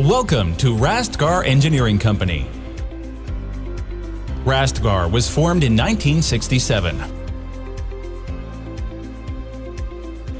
Welcome to Rastgar Engineering Company. Rastgar was formed in 1967.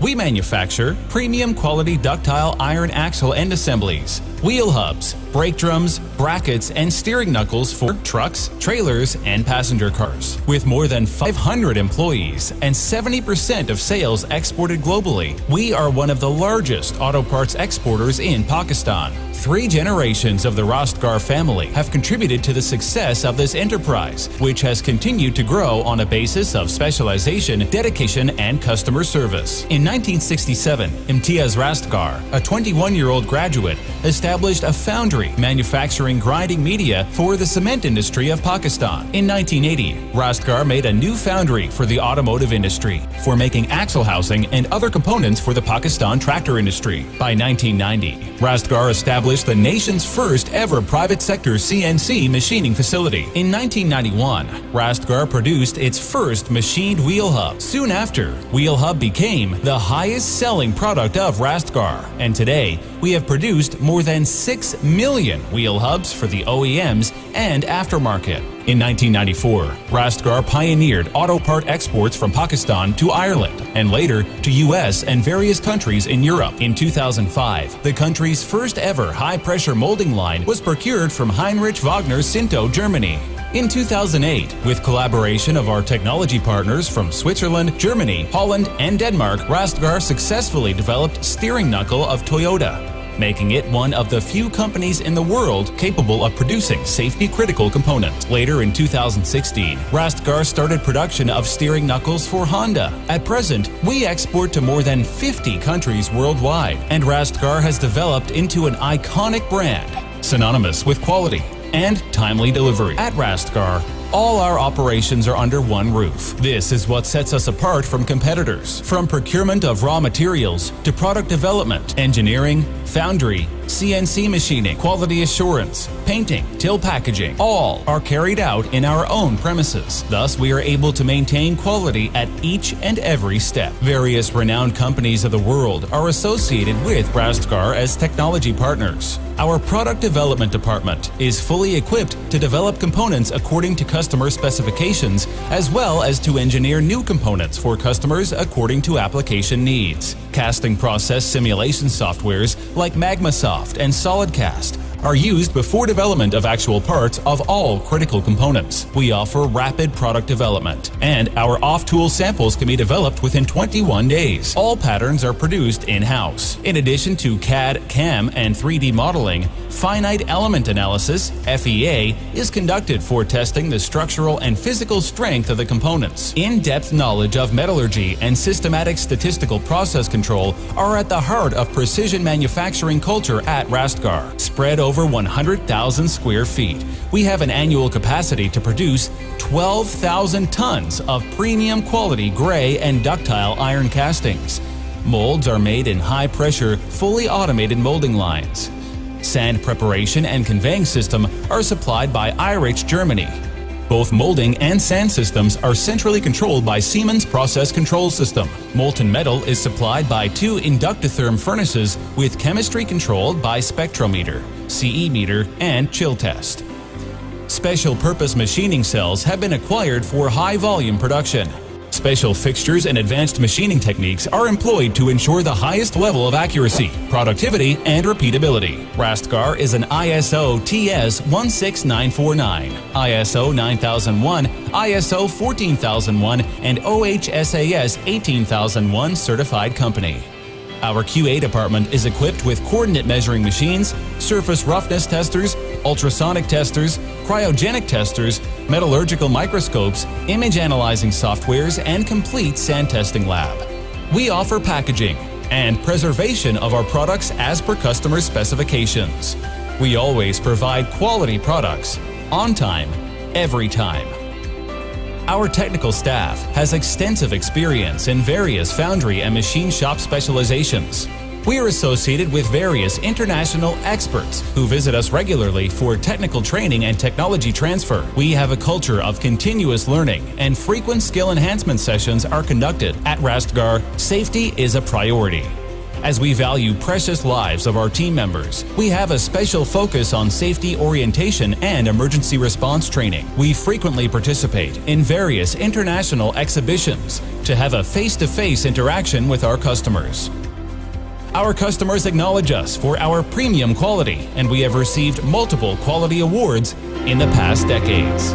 We manufacture premium quality ductile iron axle end assemblies, wheel hubs, brake drums, brackets, and steering knuckles for trucks, trailers, and passenger cars. With more than 500 employees and 70% of sales exported globally, we are one of the largest auto parts exporters in Pakistan. 3 generations of the Rastgar family have contributed to the success of this enterprise, which has continued to grow on a basis of specialization, dedication, and customer service. In 1967, Imtiaz Rastgar, a 21-year-old graduate, established a foundry manufacturing grinding media for the cement industry of Pakistan. In 1980, Rastgar made a new foundry for the automotive industry for making axle housing and other components for the Pakistan tractor industry. By 1990, Rastgar established the nation's first ever private sector CNC machining facility. In 1991, Rastgar produced its first machined wheel hub. Soon after, wheel hub became the highest selling product of Rastgar, and today we have produced more than 6 million wheel hubs for the OEMs and aftermarket. In 1994, Rastgar pioneered auto part exports from Pakistan to Ireland and later to US and various countries in Europe. In 2005, the country's first ever high-pressure molding line was procured from Heinrich Wagner Sinto, Germany. In 2008, with collaboration of our technology partners from Switzerland, Germany, Holland, and Denmark, Rastgar successfully developed steering knuckle of Toyota, making it one of the few companies in the world capable of producing safety-critical components. Later in 2016, Rastgar started production of steering knuckles for Honda. At present, we export to more than 50 countries worldwide, and Rastgar has developed into an iconic brand, synonymous with quality and timely delivery. At Rastgar, all our operations are under one roof. This is what sets us apart from competitors. From procurement of raw materials to product development, engineering, foundry, CNC machining, quality assurance, painting, till packaging, all are carried out in our own premises. Thus, we are able to maintain quality at each and every step. Various renowned companies of the world are associated with Rastgar as technology partners. Our product development department is fully equipped to develop components according to customer specifications, as well as to engineer new components for customers according to application needs. Casting process simulation softwares like MagmaSoft and SolidCast are used before development of actual parts of all critical components. We offer rapid product development, and our off-tool samples can be developed within 21 days. All patterns are produced in-house. In addition to CAD, CAM, and 3D modeling, finite element analysis, FEA, is conducted for testing the structural and physical strength of the components. In-depth knowledge of metallurgy and systematic statistical process control are at the heart of precision manufacturing culture at Rastgar. Spread over 100,000 square feet, we have an annual capacity to produce 12,000 tons of premium quality gray and ductile iron castings. Molds are made in high-pressure, fully automated molding lines. Sand preparation and conveying system are supplied by Irish, Germany. Both molding and sand systems are centrally controlled by Siemens Process Control System. Molten metal is supplied by 2 inductotherm furnaces with chemistry controlled by spectrometer, CE meter, and chill test. Special purpose machining cells have been acquired for high volume production. Special fixtures and advanced machining techniques are employed to ensure the highest level of accuracy, productivity, and repeatability. Rastgar is an ISO TS 16949, ISO 9001, ISO 14001, and OHSAS 18001 certified company. Our QA department is equipped with coordinate measuring machines, surface roughness testers, ultrasonic testers, cryogenic testers, metallurgical microscopes, image analyzing softwares, and complete sand testing lab. We offer packaging and preservation of our products as per customer specifications. We always provide quality products, on time, every time. Our technical staff has extensive experience in various foundry and machine shop specializations. We are associated with various international experts who visit us regularly for technical training and technology transfer. We have a culture of continuous learning, and frequent skill enhancement sessions are conducted. At Rastgar, safety is a priority. as we value precious lives of our team members. We have a special focus on safety orientation and emergency response training. We frequently participate in various international exhibitions to have a face-to-face interaction with our customers. Our customers acknowledge us for our premium quality, and we have received multiple quality awards in the past decades.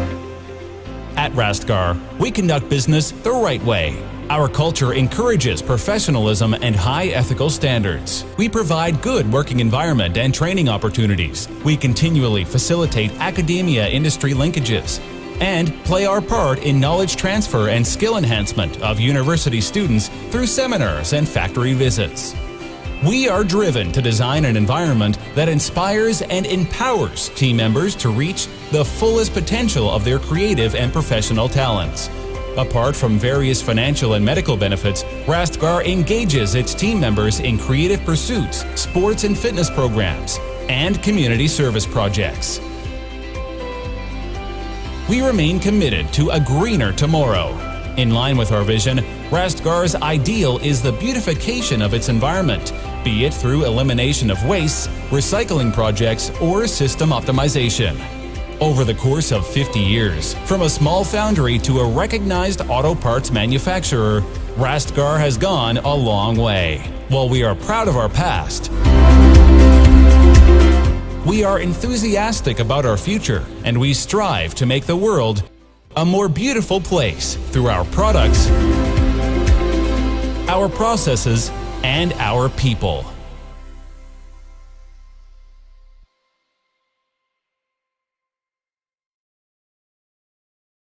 At Rastgar, we conduct business the right way. Our culture encourages professionalism and high ethical standards. We provide good working environment and training opportunities. We continually facilitate academia-industry linkages and play our part in knowledge transfer and skill enhancement of university students through seminars and factory visits. We are driven to design an environment that inspires and empowers team members to reach the fullest potential of their creative and professional talents. Apart from various financial and medical benefits, Rastgar engages its team members in creative pursuits, sports and fitness programs, and community service projects. We remain committed to a greener tomorrow. In line with our vision, Rastgar's ideal is the beautification of its environment, be it through elimination of wastes, recycling projects, or system optimization. Over the course of 50 years, from a small foundry to a recognized auto parts manufacturer, Rastgar has gone a long way. While we are proud of our past, we are enthusiastic about our future, and we strive to make the world a more beautiful place through our products, our processes, and our people.